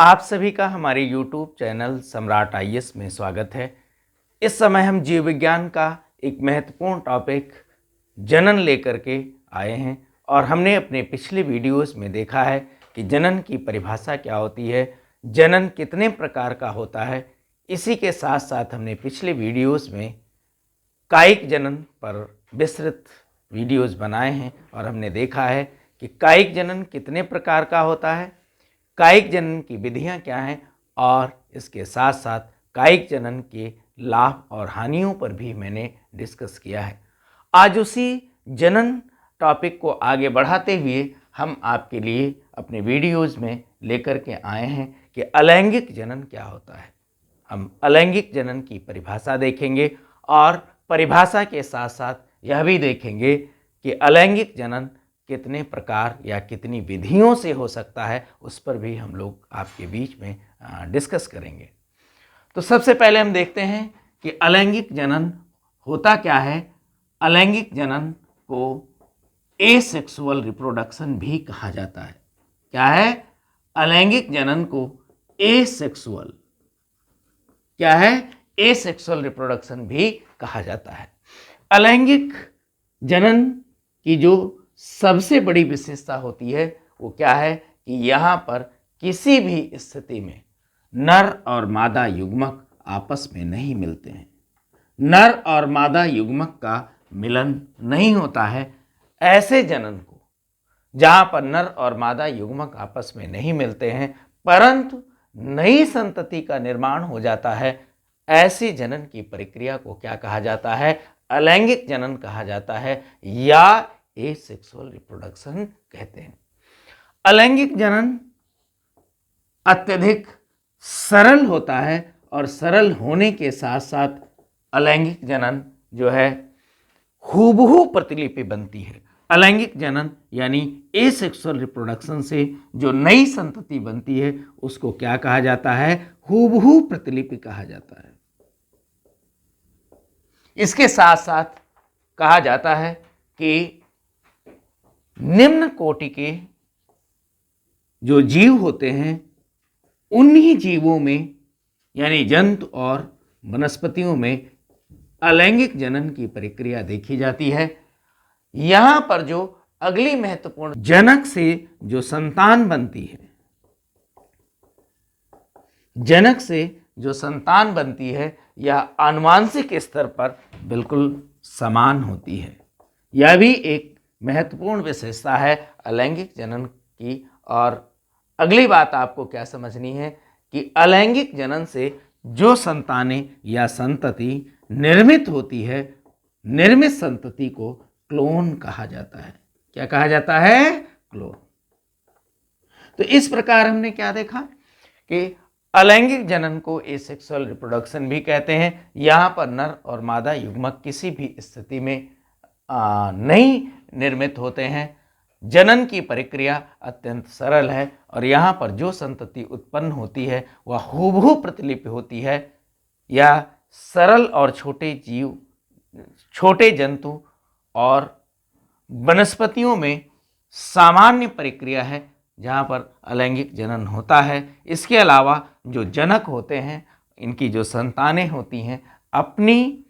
आप सभी का हमारे YouTube चैनल सम्राट आईएएस में स्वागत है। इस समय हम जीव विज्ञान का एक महत्वपूर्ण टॉपिक जनन लेकर के आए हैं और हमने अपने पिछले वीडियोस में देखा है कि जनन की परिभाषा क्या होती है, जनन कितने प्रकार का होता है। इसी के साथ साथ हमने पिछले वीडियोस में कायिक जनन पर विस्तृत वीडियोस बनाए हैं और हमने देखा है कि कायिक जनन कितने प्रकार का होता है, कायिक जनन की विधियां क्या हैं और इसके साथ साथ कायिक जनन के लाभ और हानियों पर भी मैंने डिस्कस किया है। आज उसी जनन टॉपिक को आगे बढ़ाते हुए हम आपके लिए अपने वीडियोस में लेकर के आए हैं कि अलैंगिक जनन क्या होता है। हम अलैंगिक जनन की परिभाषा देखेंगे और परिभाषा के साथ साथ यह भी देखेंगे कि अलैंगिक जनन कितने प्रकार या कितनी विधियों से हो सकता है, उस पर भी हम लोग आपके बीच में डिस्कस करेंगे। तो सबसे पहले हम देखते हैं कि अलैंगिक जनन होता क्या है। अलैंगिक जनन को एसेक्सुअल रिप्रोडक्शन भी कहा जाता है। क्या है? अलैंगिक जनन को एसेक्सुअल क्या है? एसेक्सुअल रिप्रोडक्शन भी कहा जाता है। अलैंगिक जनन की जो सबसे बड़ी विशेषता होती है वो क्या है कि यहाँ पर किसी भी स्थिति में नर और मादा युग्मक आपस में नहीं मिलते हैं। नर और मादा युग्मक का मिलन नहीं होता है। ऐसे जनन को जहाँ पर नर और मादा युग्मक आपस में नहीं मिलते हैं परंतु नई संतति का निर्माण हो जाता है, ऐसी जनन की प्रक्रिया को क्या कहा जाता है? अलैंगिक जनन कहा जाता है या एसेक्सुअल रिप्रोडक्शन कहते हैं। अलैंगिक जनन अत्यधिक सरल होता है और सरल होने के साथ साथ अलैंगिक जनन जो है हूबहू प्रतिलिपि बनती है। अलैंगिक जनन यानी एसेक्सुअल रिप्रोडक्शन से जो नई संतति बनती है उसको क्या कहा जाता है? हूबहू प्रतिलिपि कहा जाता है। इसके साथ साथ कहा जाता है कि निम्न कोटि के जो जीव होते हैं उन्हीं जीवों में यानी जंतु और वनस्पतियों में अलैंगिक जनन की प्रक्रिया देखी जाती है। यहाँ पर जो अगली महत्वपूर्ण जनक से जो संतान बनती है, जनक से जो संतान बनती है यह आनुवांशिक स्तर पर बिल्कुल समान होती है। यह भी एक महत्वपूर्ण विशेषता है अलैंगिक जनन की। और अगली बात आपको क्या समझनी है कि अलैंगिक जनन से जो संतानें या संतति निर्मित होती है, निर्मित संतति को क्लोन कहा जाता है। क्या कहा जाता है? क्लोन। तो इस प्रकार हमने क्या देखा कि अलैंगिक जनन को एसेक्सुअल रिप्रोडक्शन भी कहते हैं। यहाँ पर नर और मादा युग्मक किसी भी स्थिति में नहीं निर्मित होते हैं। जनन की प्रक्रिया अत्यंत सरल है और यहाँ पर जो संतति उत्पन्न होती है वह हूबहू प्रतिलिपि होती है। यह सरल और छोटे जीव, छोटे जंतु और वनस्पतियों में सामान्य प्रक्रिया है जहाँ पर अलैंगिक जनन होता है। इसके अलावा जो जनक होते हैं, इनकी जो संतानें होती हैं, अपनी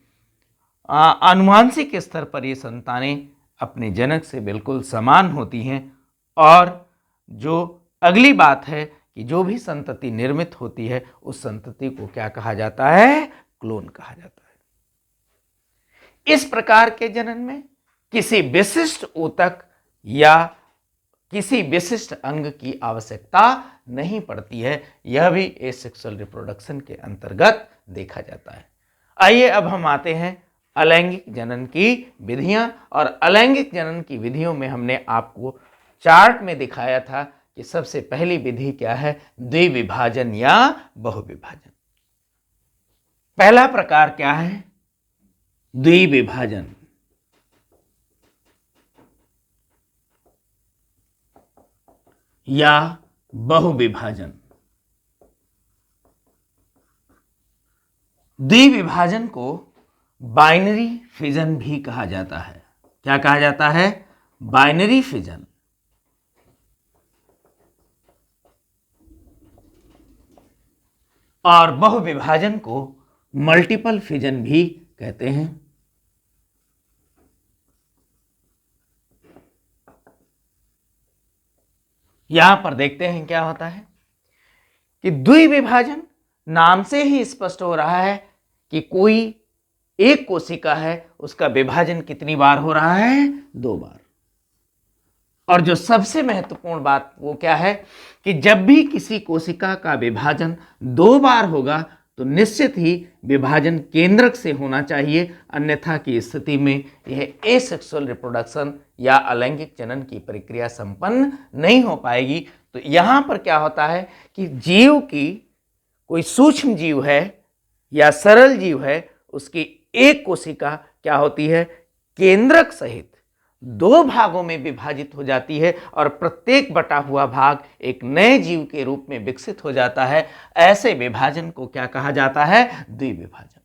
आनुवांशिक स्तर पर ये संतानें अपने जनक से बिल्कुल समान होती हैं। और जो अगली बात है कि जो भी संतति निर्मित होती है उस संतति को क्या कहा जाता है? क्लोन कहा जाता है। इस प्रकार के जनन में किसी विशिष्ट ऊतक या किसी विशिष्ट अंग की आवश्यकता नहीं पड़ती है। यह भी एसेक्सुअल रिप्रोडक्शन के अंतर्गत देखा जाता है। आइए अब हम आते हैं अलैंगिक जनन की विधियां। और अलैंगिक जनन की विधियों में हमने आपको चार्ट में दिखाया था कि सबसे पहली विधि क्या है? द्विविभाजन या बहुविभाजन। पहला प्रकार क्या है? द्विविभाजन। या बहुविभाजन। द्विविभाजन को बाइनरी फिजन भी कहा जाता है। क्या कहा जाता है? Binary fission. और बहुविभाजन को मल्टीपल फिजन भी कहते हैं। यहां पर देखते हैं क्या होता है कि द्विविभाजन नाम से ही स्पष्ट हो रहा है कि कोई एक कोशिका है, उसका विभाजन कितनी बार हो रहा है? 2 बार। और जो सबसे महत्वपूर्ण बात वो क्या है कि जब भी किसी कोशिका का विभाजन 2 बार होगा तो निश्चित ही विभाजन केंद्रक से होना चाहिए, अन्यथा की स्थिति में यह एसेक्सुअल रिप्रोडक्शन या अलैंगिक जनन की प्रक्रिया संपन्न नहीं हो पाएगी। तो यहाँ पर क्या होता है कि जीव की कोई सूक्ष्म जीव है या सरल जीव है, उसकी एक कोशिका क्या होती है? केंद्रक सहित 2 भागों में विभाजित हो जाती है और प्रत्येक बटा हुआ भाग एक नए जीव के रूप में विकसित हो जाता है। ऐसे विभाजन को क्या कहा जाता है? द्विविभाजन।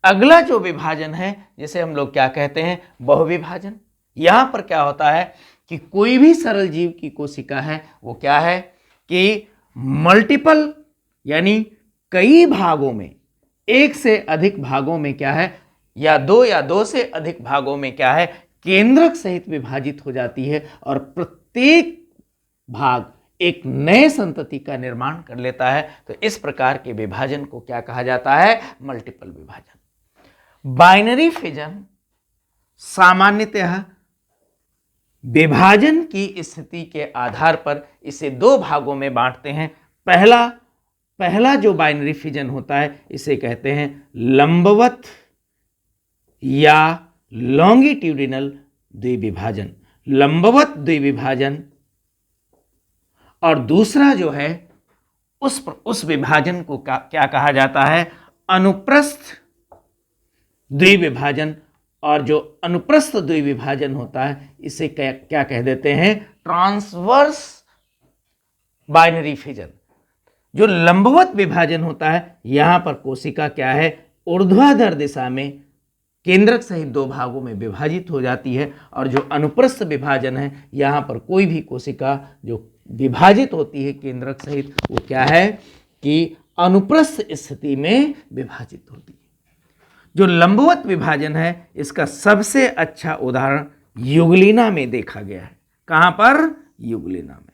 अगला जो विभाजन है जिसे हम लोग क्या कहते हैं? बहुविभाजन। यहां पर क्या होता है कि कोई भी सरल जीव की कोशिका है वो क्या है कि मल्टीपल यानी कई भागों में, एक से अधिक भागों में क्या है, या 2 से अधिक भागों में क्या है, केंद्रक सहित विभाजित हो जाती है और प्रत्येक भाग एक नए संतति का निर्माण कर लेता है। तो इस प्रकार के विभाजन को क्या कहा जाता है? मल्टीपल विभाजन। बाइनरी फिजन सामान्यतः विभाजन की स्थिति के आधार पर इसे 2 भागों में बांटते हैं। पहला जो बाइनरी फिजन होता है इसे कहते हैं लंबवत या लॉन्गिट्यूडिनल द्विविभाजन, लंबवत द्विविभाजन। और दूसरा जो है उस विभाजन को क्या कहा जाता है? अनुप्रस्थ द्विविभाजन। और जो अनुप्रस्थ द्विविभाजन होता है इसे क्या कह देते हैं? Transverse binary fission. जो लंबवत विभाजन होता है यहां पर कोशिका क्या है? ऊर्ध्वाधर दिशा में केंद्रक सहित 2 भागों में विभाजित हो जाती है। और जो अनुप्रस्थ विभाजन है यहां पर कोई भी कोशिका जो विभाजित होती है केंद्रक सहित वो क्या है कि अनुप्रस्थ स्थिति में विभाजित होती है। जो लंबवत विभाजन है इसका सबसे अच्छा उदाहरण युगलिना में देखा गया है। कहां पर? युगलिना में।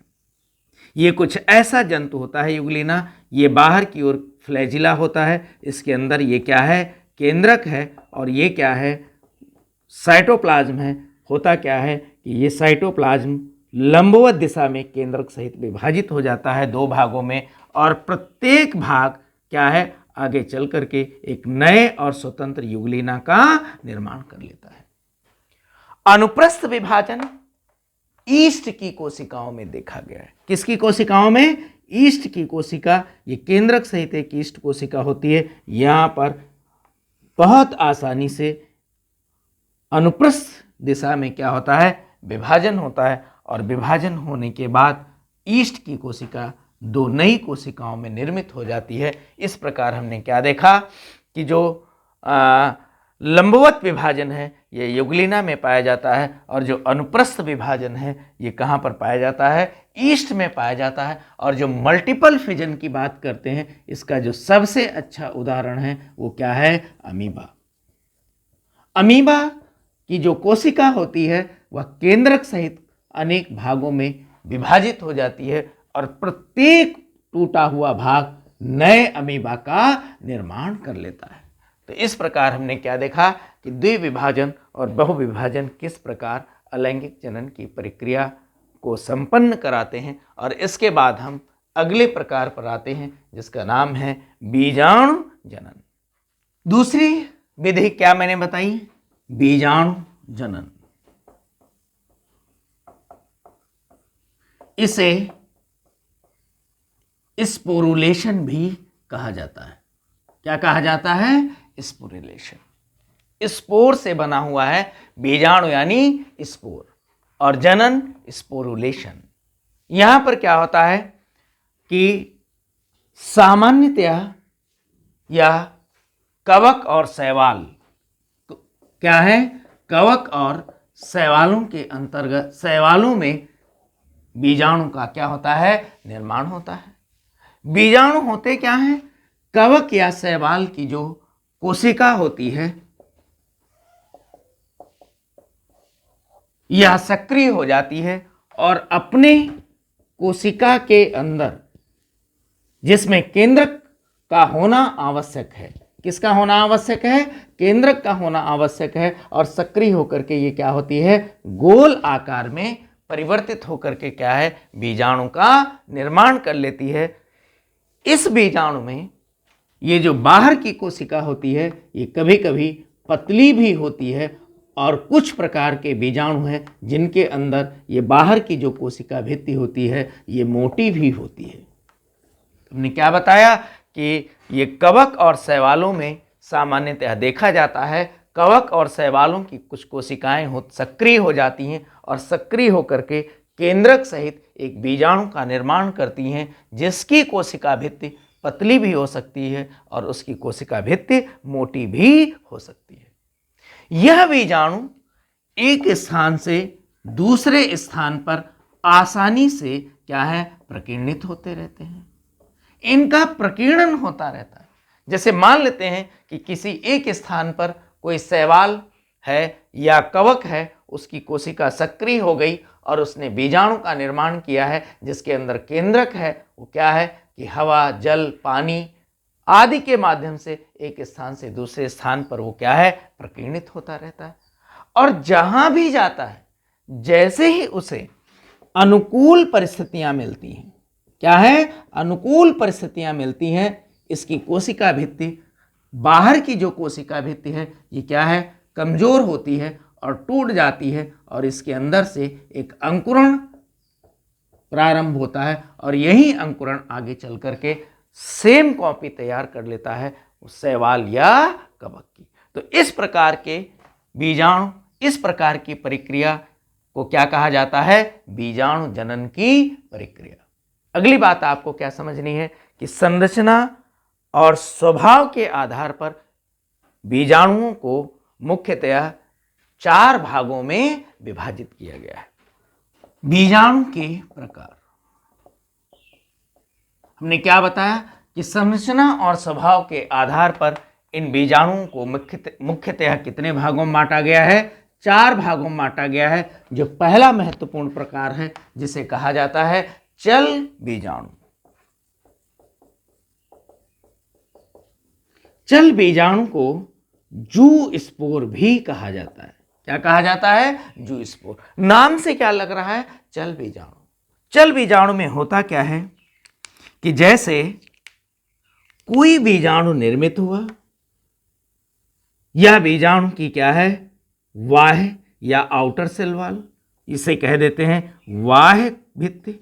ये कुछ ऐसा जंतु होता है युगलिना, ये बाहर की ओर फ्लैजिला होता है, इसके अंदर ये क्या है? केंद्रक है। और ये क्या है? साइटोप्लाज्म है। होता क्या है कि ये साइटोप्लाज्म लंबवत दिशा में केंद्रक सहित विभाजित हो जाता है 2 भागों में और प्रत्येक भाग क्या है? आगे चल करके एक नए और स्वतंत्र युगलिना का निर्माण कर लेता है। अनुप्रस्थ विभाजन ईस्ट की कोशिकाओं में देखा गया है। किसकी कोशिकाओं में? ईस्ट की कोशिका। ये केंद्रक सहित एक ईस्ट कोशिका होती है। यहां पर बहुत आसानी से अनुप्रस्थ दिशा में क्या होता है? विभाजन होता है। और विभाजन होने के बाद ईस्ट की कोशिका 2 नई कोशिकाओं में निर्मित हो जाती है। इस प्रकार हमने क्या देखा कि जो लंबवत विभाजन है ये युगलिना में पाया जाता है और जो अनुप्रस्थ विभाजन है ये कहाँ पर पाया जाता है? ईस्ट में पाया जाता है। और जो मल्टीपल फिजन की बात करते हैं इसका जो सबसे अच्छा उदाहरण है वो क्या है? अमीबा। अमीबा की जो कोशिका होती है वह केंद्रक सहित अनेक भागों में विभाजित हो जाती है और प्रत्येक टूटा हुआ भाग नए अमीबा का निर्माण कर लेता है। तो इस प्रकार हमने क्या देखा कि द्विविभाजन और बहुविभाजन किस प्रकार अलैंगिक जनन की प्रक्रिया को संपन्न कराते हैं। और इसके बाद हम अगले प्रकार पर आते हैं जिसका नाम है बीजाणु जनन। दूसरी विधि क्या मैंने बताई? बीजाणु जनन। इसे स्पोरुलेशन भी कहा जाता है। क्या कहा जाता है? स्पोरुलेशन। स्पोर से बना हुआ है बीजाणु यानी स्पोर और जनन स्पोरुलेशन। यहां पर क्या होता है कि सामान्यतया या कवक और शैवाल क्या है? कवक और शैवालों के अंतर्गत शैवालों में बीजाणु का क्या होता है? निर्माण होता है। बीजाणु होते क्या हैं? कवक या शैवाल की जो कोशिका होती है यह सक्रिय हो जाती है और अपने कोशिका के अंदर, जिसमें केंद्रक का होना आवश्यक है, किसका होना आवश्यक है? केंद्रक का होना आवश्यक है, और सक्रिय होकर के ये क्या होती है? गोल आकार में परिवर्तित होकर के क्या है? बीजाणु का निर्माण कर लेती है। इस बीजाणु में ये जो बाहर की कोशिका होती है ये कभी कभी पतली भी होती है, और कुछ प्रकार के बीजाणु हैं जिनके अंदर ये बाहर की जो कोशिका भित्ति होती है ये मोटी भी होती है। हमने क्या बताया कि ये कवक और शैवालों में सामान्यतः देखा जाता है। कवक और शैवालों की कुछ कोशिकाएं सक्रिय हो जाती हैं और सक्रिय होकर के केंद्रक सहित एक बीजाणु का निर्माण करती हैं, जिसकी कोशिका भित्ति पतली भी हो सकती है और उसकी कोशिका भित्ति मोटी भी हो सकती है। यह बीजाणु एक स्थान से दूसरे स्थान पर आसानी से क्या है? प्रकीर्णित होते रहते हैं। इनका प्रकीर्णन होता रहता है। जैसे मान लेते हैं कि किसी एक स्थान पर कोई शैवाल है या कवक है, उसकी कोशिका सक्रिय हो गई और उसने बीजाणु का निर्माण किया है, जिसके अंदर केंद्रक है। वो क्या है कि हवा, जल, पानी आदि के माध्यम से एक स्थान से दूसरे स्थान पर वो क्या है? प्रकीर्णित होता रहता है। और जहां भी जाता है, जैसे ही उसे अनुकूल परिस्थितियां मिलती हैं, क्या है? अनुकूल परिस्थितियां मिलती हैं, इसकी कोशिका भित्ति, बाहर की जो कोशिका भित्ति है ये क्या है? कमजोर होती है और टूट जाती है, और इसके अंदर से एक अंकुरण प्रारंभ होता है, और यही अंकुरण आगे चल करके सेम कॉपी तैयार कर लेता है उस शैवाल या कवक की। तो इस प्रकार के बीजाणु, इस प्रकार की प्रक्रिया को क्या कहा जाता है? बीजाणु जनन की प्रक्रिया। अगली बात आपको क्या समझनी है कि संरचना और स्वभाव के आधार पर बीजाणुओं को मुख्यतया 4 भागों में विभाजित किया गया है। बीजाणु के प्रकार। हमने क्या बताया कि संरचना और स्वभाव के आधार पर इन बीजाणुओं को मुख्यतः कितने भागों में बांटा गया है? 4 भागों में बांटा गया है। जो पहला महत्वपूर्ण प्रकार है जिसे कहा जाता है चल बीजाणु। चल बीजाणु को जू स्पोर भी कहा जाता है। क्या कहा जाता है? जू स्पोर। नाम से क्या लग रहा है? चल बीजाणु। चल बीजाणु में होता क्या है कि जैसे कोई बीजाणु निर्मित हुआ, यह बीजाणु की क्या है? बाह्य या आउटर सेल वॉल, इसे कह देते हैं बाह्य भित्ति,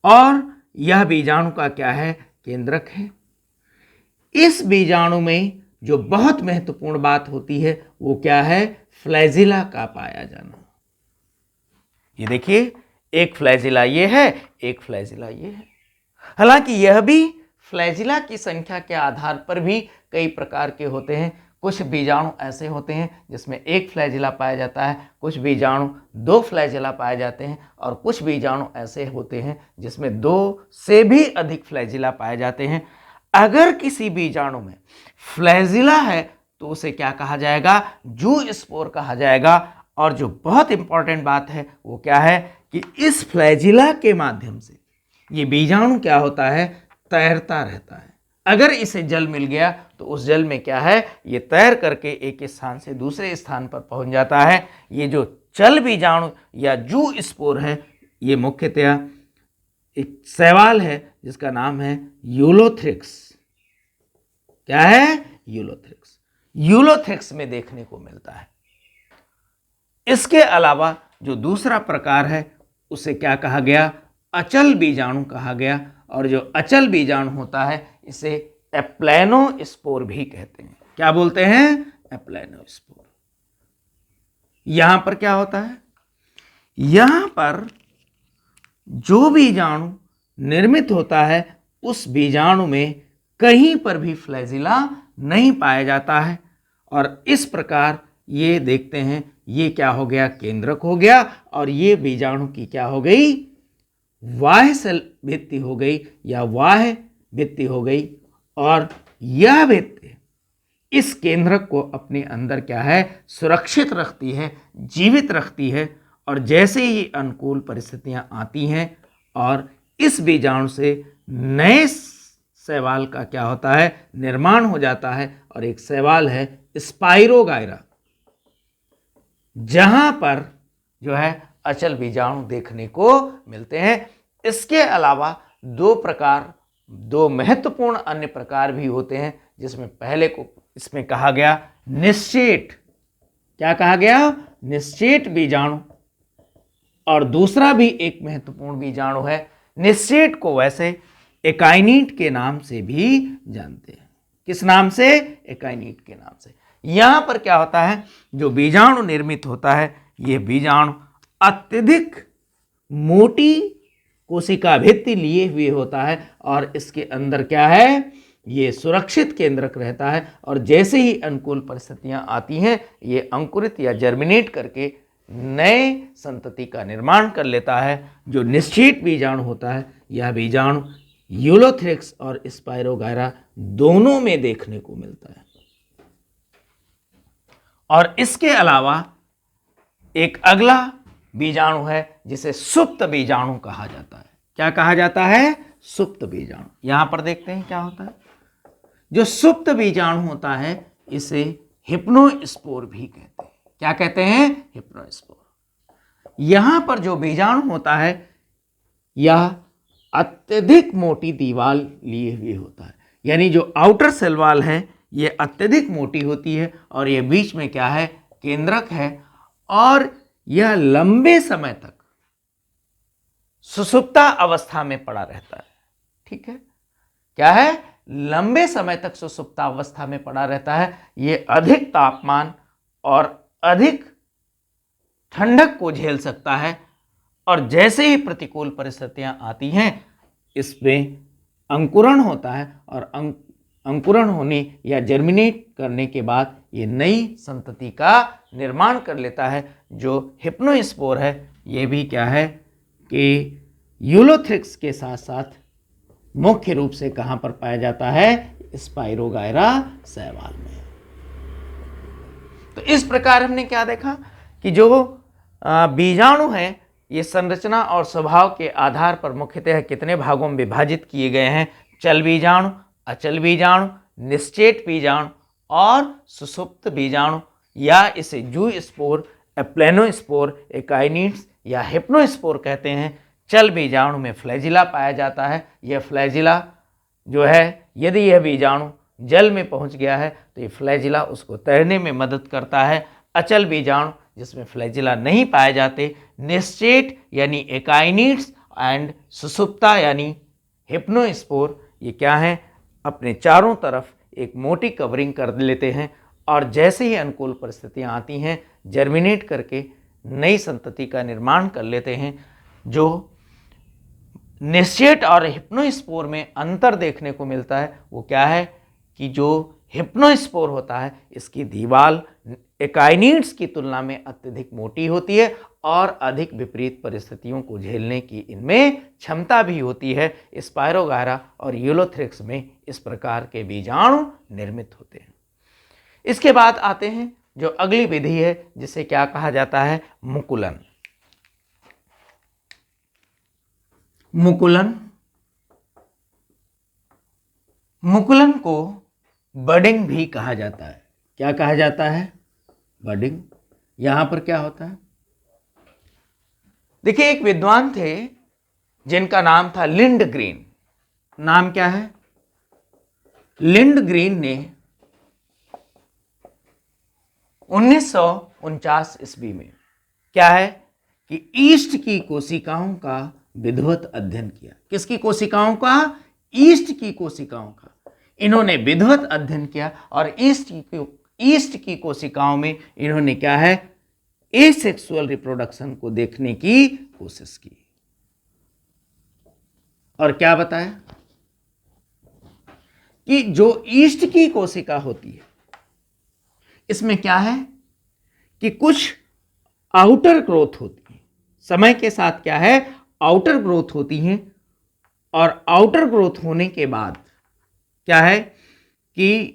और यह बीजाणु का क्या है? केंद्रक है। इस बीजाणु में जो बहुत महत्वपूर्ण बात होती है वो क्या है? फ्लैजिला का पाया जाना। ये देखिए, एक फ्लैजिला ये है, एक फ्लैजिला ये है। हालांकि यह भी फ्लैजिला की संख्या के आधार पर भी कई प्रकार के होते हैं। कुछ बीजाणु ऐसे होते हैं जिसमें एक फ्लैजिला पाया जाता है, कुछ बीजाणु 2 फ्लैजिला पाए जाते हैं, और कुछ बीजाणु ऐसे होते हैं जिसमें 2 से भी अधिक फ्लैजिला पाए जाते हैं। अगर किसी बीजाणु में फ्लैजिला है तो उसे क्या कहा जाएगा? जू स्पोर कहा जाएगा। और जो बहुत इंपॉर्टेंट बात है वो क्या है कि इस फ्लैजिला के माध्यम से ये बीजाणु क्या होता है? तैरता रहता है। अगर इसे जल मिल गया तो उस जल में क्या है? ये तैर करके एक स्थान से दूसरे स्थान पर पहुंच जाता है। ये जो चल बीजाणु या जू स्पोर है ये मुख्यतया एक शैवाल है जिसका नाम है यूलोथ्रिक्स। क्या है? यूलोथ्रिक्स। यूलोथ्रिक्स में देखने को मिलता है। इसके अलावा जो दूसरा प्रकार है उसे क्या कहा गया? अचल बीजाणु कहा गया। और जो अचल बीजाणु होता है इसे एप्लेनोस्पोर भी कहते हैं। क्या बोलते हैं? एप्लेनोस्पोर। यहां पर क्या होता है? यहां पर जो बीजाणु निर्मित होता है उस बीजाणु में कहीं पर भी फ्लैजिला नहीं पाया जाता है, और इस प्रकार ये देखते हैं ये क्या हो गया? केंद्रक हो गया, और ये बीजाणु की क्या हो गई? बाह्य सेल भित्ति हो गई या बाह्य भित्ति हो गई, और यह भित्ति इस केंद्रक को अपने अंदर क्या है, सुरक्षित रखती है, जीवित रखती है। और जैसे ही अनुकूल परिस्थितियां आती हैं और इस बीजाणु से नए शैवाल का क्या होता है, निर्माण हो जाता है। और एक शैवाल है स्पाइरोगायरा, जहां पर जो है अचल बीजाणु देखने को मिलते हैं। इसके अलावा दो महत्वपूर्ण अन्य प्रकार भी होते हैं, जिसमें पहले को इसमें कहा गया निश्चेट, क्या कहा गया, निश्चेट बीजाणु, और दूसरा भी एक महत्वपूर्ण बीजाणु है। निश्चेट को वैसे एकाइनीट के नाम से भी जानते हैं। किस नाम से, एकाइनीट के नाम से। यहां पर क्या होता है, जो बीजाणु निर्मित होता है, यह बीजाणु अत्यधिक मोटी कोशिका भित्ति लिए हुए होता है, और इसके अंदर क्या है, ये सुरक्षित केंद्रक रहता है। और जैसे ही अनुकूल परिस्थितियां आती हैं, ये अंकुरित या जर्मिनेट करके नए संतति का निर्माण कर लेता है। जो निश्चित बीजाणु होता है, यह बीजाणु यूलोथ्रिक्स और स्पाइरोगायरा दोनों में देखने को मिलता है। और इसके अलावा एक अगला बीजाणु है जिसे सुप्त बीजाणु कहा जाता है। क्या कहा जाता है, सुप्त बीजाणु। यहां पर देखते हैं क्या होता है। जो सुप्त बीजाणु होता है, इसे हिप्नोस्पोर भी कहते हैं। क्या कहते हैं, हिप्नोस्पोर। यहां पर जो बीजाणु होता है, यह अत्यधिक मोटी दीवार लिए हुए होता है। यानी जो आउटर सेल वॉल है, यह अत्यधिक मोटी होती है, और यह बीच में क्या है, केंद्रक है। और यह लंबे समय तक सुषुप्ता अवस्था में पड़ा रहता है। ठीक है, क्या है, लंबे समय तक सुषुप्ता अवस्था में पड़ा रहता है। यह अधिक तापमान और अधिक ठंडक को झेल सकता है। और जैसे ही प्रतिकूल परिस्थितियां आती हैं, इसमें अंकुरण होता है, और अंकुरण होने या जर्मिनेट करने के बाद ये नई संतति का निर्माण कर लेता है। जो हिप्नोस्पोर है, ये भी क्या है कि यूलोथ्रिक्स के साथ साथ मुख्य रूप से कहां पर पाया जाता है, स्पाइरोगायरा शैवाल में। तो इस प्रकार हमने क्या देखा कि जो बीजाणु हैं, ये संरचना और स्वभाव के आधार पर मुख्यतः कितने भागों में विभाजित किए गए हैं, चल बीजाणु, अचल बीजाणु, निश्चेत बीजाणु और सुषुप्त बीजाणु, या इसे जू स्पोर, प्लेनोस्पोर, एकाइनिड्स या हिप्नोस्पोर कहते हैं। चल बीजाणु में फ्लैजिला पाया जाता है। यह फ्लैजिला जो है, यदि यह बीजाणु जल में पहुंच गया है तो ये फ्लैजिला उसको तैरने में मदद करता है। अचल बीजाणु जिसमें फ्लैजिला नहीं पाए जाते, निश्चेत यानी एकाइनिड्स एंड सुषुप्ता यानी हिप्नोस्पोर, ये क्या है, अपने चारों तरफ एक मोटी कवरिंग कर लेते हैं। और जैसे ही अनुकूल परिस्थितियां आती हैं, जर्मिनेट करके नई संतति का निर्माण कर लेते हैं। जो निश्चेत और हिप्नोस्पोर में अंतर देखने को मिलता है, वो क्या है कि जो हिप्नोस्पोर होता है, इसकी दीवार एकाइनिड्स की तुलना में अत्यधिक मोटी होती है, और अधिक विपरीत परिस्थितियों को झेलने की इनमें क्षमता भी होती है। स्पाइरोगायरा और यूलोथ्रिक्स में इस प्रकार के बीजाणु निर्मित होते हैं। इसके बाद आते हैं जो अगली विधि है, जिसे क्या कहा जाता है, मुकुलन। मुकुलन को बडिंग भी कहा जाता है। क्या कहा जाता है, बडिंग। यहां पर क्या होता है, देखिए, एक विद्वान थे जिनका नाम था लिंडग्रेन। नाम क्या है, लिंडग्रेन ने 1949 ईस्वी में क्या है कि ईस्ट की कोशिकाओं का विधिवत अध्ययन किया। किसकी कोशिकाओं का, ईस्ट की कोशिकाओं का इन्होंने विधिवत अध्ययन किया। और ईस्ट की कोशिकाओं में इन्होंने क्या है, एसेक्सुअल रिप्रोडक्शन को देखने की कोशिश की। और क्या बताया कि जो ईस्ट की कोशिका होती है, इसमें क्या है कि कुछ आउटर ग्रोथ होती है। समय के साथ क्या है, आउटर ग्रोथ होती हैं, और आउटर ग्रोथ होने के बाद क्या है कि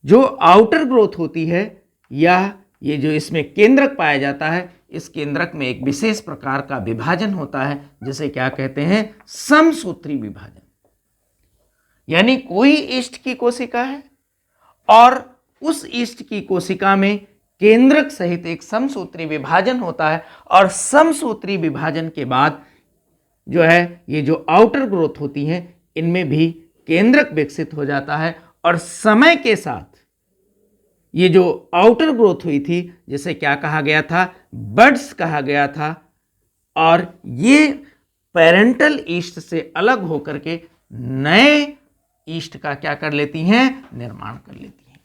जो आउटर ग्रोथ होती है, या ये जो इसमें केंद्रक पाया जाता है, इस केंद्रक में एक विशेष प्रकार का विभाजन होता है जिसे क्या कहते हैं, समसूत्री विभाजन। यानी कोई ईस्ट की कोशिका है और उस ईस्ट की कोशिका में केंद्रक सहित एक समसूत्री विभाजन होता है, और समसूत्री विभाजन के बाद जो है ये जो आउटर ग्रोथ होती हैं, इनमें भी केंद्रक विकसित हो जाता है, और समय के साथ ये जो आउटर ग्रोथ हुई थी जिसे क्या कहा गया था, बड्स कहा गया था, और ये पेरेंटल ईस्ट से अलग होकर के नए ईस्ट का क्या कर लेती हैं, निर्माण कर लेती हैं।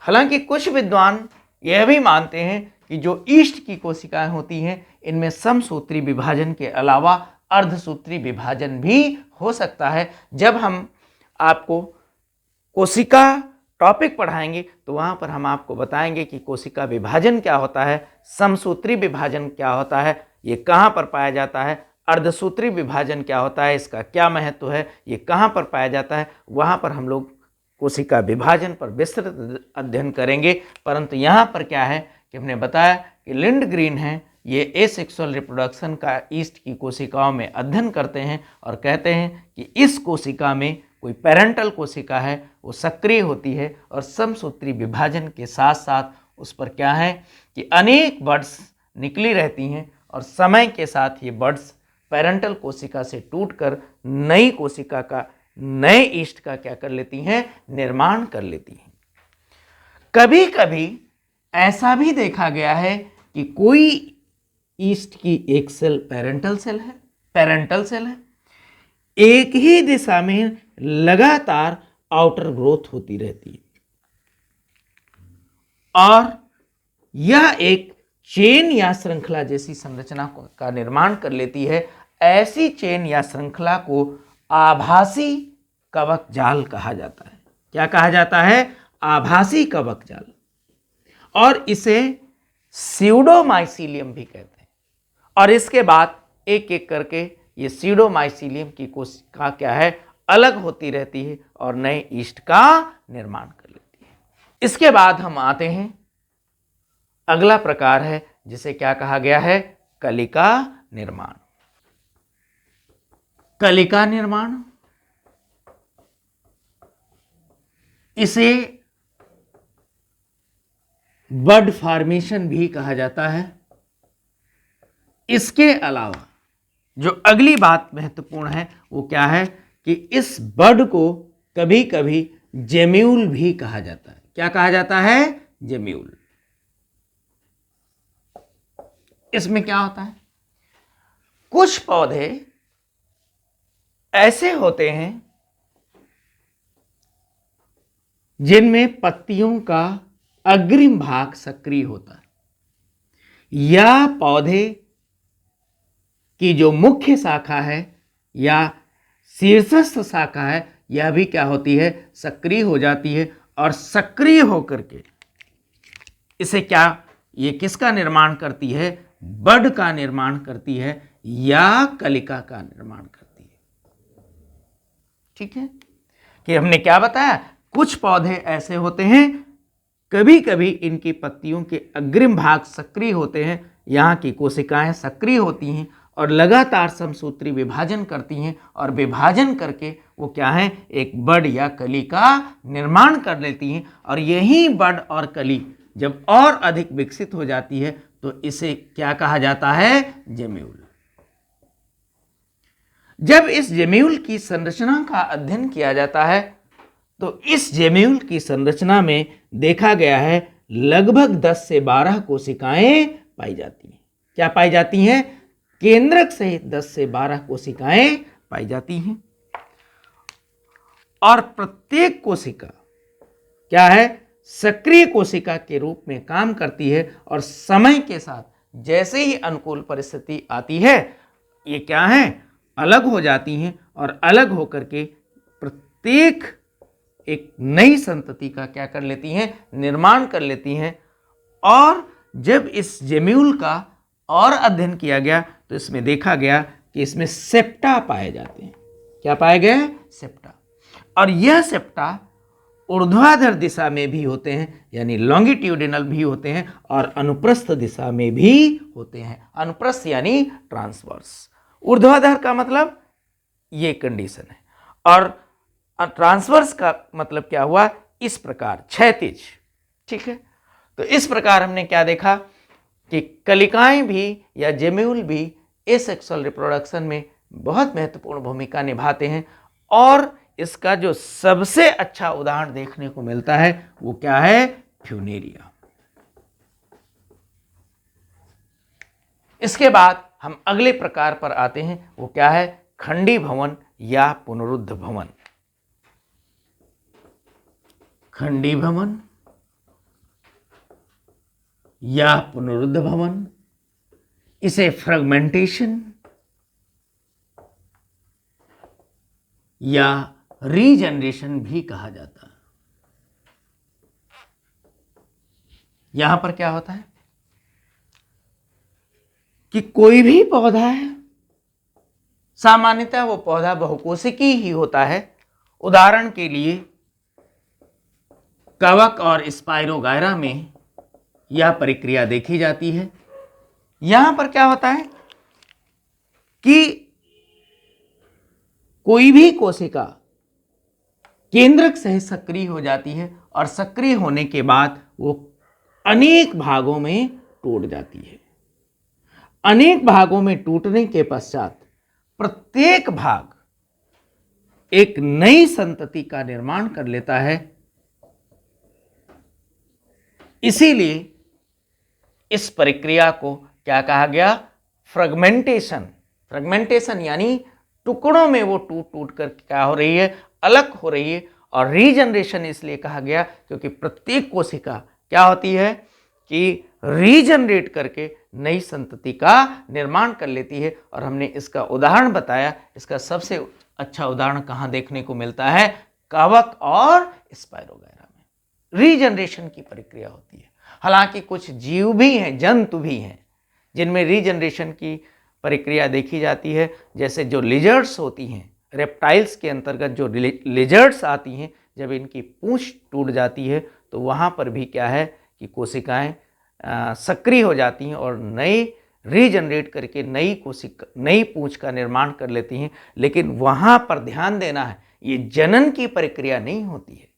हालांकि कुछ विद्वान यह भी मानते हैं कि जो ईस्ट की कोशिकाएं होती हैं, इनमें समसूत्री विभाजन के अलावा अर्धसूत्री विभाजन भी हो सकता है। जब हम आपको कोशिका टॉपिक पढ़ाएंगे तो वहाँ पर हम आपको बताएंगे कि कोशिका विभाजन क्या होता है, समसूत्री विभाजन क्या होता है, ये कहाँ पर पाया जाता है, अर्धसूत्री विभाजन क्या होता है, इसका क्या महत्व है, ये कहाँ पर पाया जाता है। वहाँ पर हम लोग कोशिका विभाजन पर विस्तृत अध्ययन करेंगे। परंतु यहाँ पर क्या है कि हमने बताया कि लिंडग्रीन है, ये एसेक्सुअल रिप्रोडक्शन का ईस्ट की कोशिकाओं में अध्ययन करते हैं और कहते हैं कि इस कोशिका में कोई पेरेंटल कोशिका है, वो सक्रिय होती है, और समसूत्री विभाजन के साथ साथ उस पर क्या है कि अनेक बड्स निकली रहती हैं, और समय के साथ ये बड्स पेरेंटल कोशिका से टूटकर नई कोशिका का, नए ईस्ट का क्या कर लेती हैं, निर्माण कर लेती हैं। कभी कभी ऐसा भी देखा गया है कि कोई ईस्ट की एक सेल पेरेंटल सेल है, एक ही दिशा में लगातार आउटर ग्रोथ होती रहती है, और यह एक चेन या श्रृंखला जैसी संरचना का निर्माण कर लेती है। ऐसी चेन या श्रृंखला को आभासी कवक जाल कहा जाता है। क्या कहा जाता है, आभासी कवक जाल, और इसे स्यूडोमाइसीलियम भी कहते हैं। और इसके बाद एक एक करके ये स्यूडोमाइसीलियम की कोशिका क्या है, अलग होती रहती है और नए ईस्ट का निर्माण कर लेती है। इसके बाद हम आते हैं, अगला प्रकार है जिसे क्या कहा गया है, कलिका निर्माण। कलिका निर्माण, इसे बड फॉर्मेशन भी कहा जाता है। इसके अलावा जो अगली बात महत्वपूर्ण है वो क्या है कि इस बड को कभी कभी जेम्यूल भी कहा जाता है। क्या कहा जाता है, जेम्यूल। इसमें क्या होता है, कुछ पौधे ऐसे होते हैं जिनमें पत्तियों का अग्रिम भाग सक्रिय होता है, या पौधे की जो मुख्य शाखा है या शीर्षस्थ शाखा है, यह भी क्या होती है, सक्रिय हो जाती है। और सक्रिय होकर के इसे क्या, ये किसका निर्माण करती है, बड का निर्माण करती है या कलिका का निर्माण करती है। ठीक है, कि हमने क्या बताया, कुछ पौधे ऐसे होते हैं, कभी कभी इनकी पत्तियों के अग्रिम भाग सक्रिय होते हैं, यहाँ की कोशिकाएं सक्रिय होती हैं और लगातार समसूत्री विभाजन करती हैं, और विभाजन करके वो क्या है, एक बड या कली का निर्माण कर लेती हैं। और यही बड और कली जब और अधिक विकसित हो जाती है तो इसे क्या कहा जाता है, जेम्यूल। जब इस जेम्यूल की संरचना का अध्ययन किया जाता है तो इस जेम्यूल की संरचना में देखा गया है लगभग 10 से 12 कोशिकाएं पाई जाती हैं। क्या पाई जाती हैं, केंद्रक सहित 10 से 12 कोशिकाएं पाई जाती हैं। और प्रत्येक कोशिका क्या है, सक्रिय कोशिका के रूप में काम करती है, और समय के साथ जैसे ही अनुकूल परिस्थिति आती है ये क्या है, अलग हो जाती हैं, और अलग होकर के प्रत्येक एक नई संतति का क्या कर लेती हैं, निर्माण कर लेती हैं। और जब इस जेम्यूल का और अध्ययन किया गया तो इसमें देखा गया कि इसमें सेप्टा पाए जाते हैं। क्या पाए गए? सेप्टा। और यह सेप्टा ऊर्ध्वाधर दिशा में भी होते हैं, यानी लॉन्गिट्यूडिनल भी होते हैं, और अनुप्रस्थ दिशा में भी होते हैं। अनुप्रस्थ यानी ट्रांसवर्स। ऊर्ध्वाधर का मतलब ये कंडीशन है, और ट्रांसवर्स का मतलब क्या हुआ? इस प्रकार क्षैतिज। ठीक है, तो इस प्रकार हमने क्या देखा कि कलिकाएं भी या जेम्यूल भी एसेक्सुअल रिप्रोडक्शन में बहुत महत्वपूर्ण भूमिका निभाते हैं। और इसका जो सबसे अच्छा उदाहरण देखने को मिलता है वो क्या है? फ्यूनेरिया। इसके बाद हम अगले प्रकार पर आते हैं, वो क्या है? खंडी भवन या पुनरुद्ध भवन। खंडी भवन या पुनरुद्ध भवन, इसे फ्रेगमेंटेशन या रीजनरेशन भी कहा जाता है। यहां पर क्या होता है कि कोई भी पौधा है, सामान्यतः वो पौधा बहुकोशिकीय ही होता है। उदाहरण के लिए कवक और स्पाइरोगायरा में यह प्रक्रिया देखी जाती है। यहां पर क्या होता है कि कोई भी कोशिका केंद्रक सहित सक्रिय हो जाती है, और सक्रिय होने के बाद वो अनेक भागों में टूट जाती है। अनेक भागों में टूटने के पश्चात प्रत्येक भाग एक नई संतति का निर्माण कर लेता है। इसीलिए इस प्रक्रिया को क्या कहा गया? फ्रेगमेंटेशन। फ्रेगमेंटेशन यानी टुकड़ों में वो टूट टूट कर क्या हो रही है? अलग हो रही है। और रीजनरेशन इसलिए कहा गया क्योंकि प्रत्येक कोशिका क्या होती है कि रीजनरेट करके नई संतति का निर्माण कर लेती है। और हमने इसका उदाहरण बताया। इसका सबसे अच्छा उदाहरण कहाँ देखने को मिलता है? कवक और स्पाइरोगायरा में रीजनरेशन की प्रक्रिया होती है। हालांकि कुछ जीव भी हैं, जंतु भी हैं, जिनमें रीजनरेशन की प्रक्रिया देखी जाती है। जैसे जो लिजर्ड्स होती हैं, रेप्टाइल्स के अंतर्गत जो लिजर्ड्स आती हैं, जब इनकी पूंछ टूट जाती है तो वहाँ पर भी क्या है कि कोशिकाएं सक्रिय हो जाती हैं और नए रीजनरेट करके नई पूंछ का निर्माण कर लेती हैं। लेकिन वहाँ पर ध्यान देना है, ये जनन की प्रक्रिया नहीं होती है।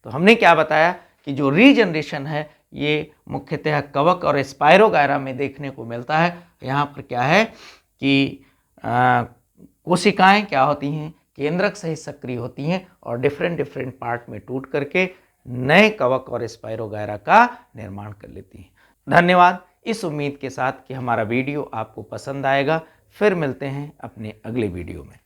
तो हमने क्या बताया कि जो रीजनरेशन है ये मुख्यतः कवक और स्पाइरोगायरा में देखने को मिलता है। यहाँ पर क्या है कि कोशिकाएं क्या होती हैं? केंद्रक सहित सक्रिय होती हैं और डिफरेंट पार्ट में टूट करके नए कवक और स्पाइरोगायरा का निर्माण कर लेती हैं। धन्यवाद, इस उम्मीद के साथ कि हमारा वीडियो आपको पसंद आएगा। फिर मिलते हैं अपने अगले वीडियो में।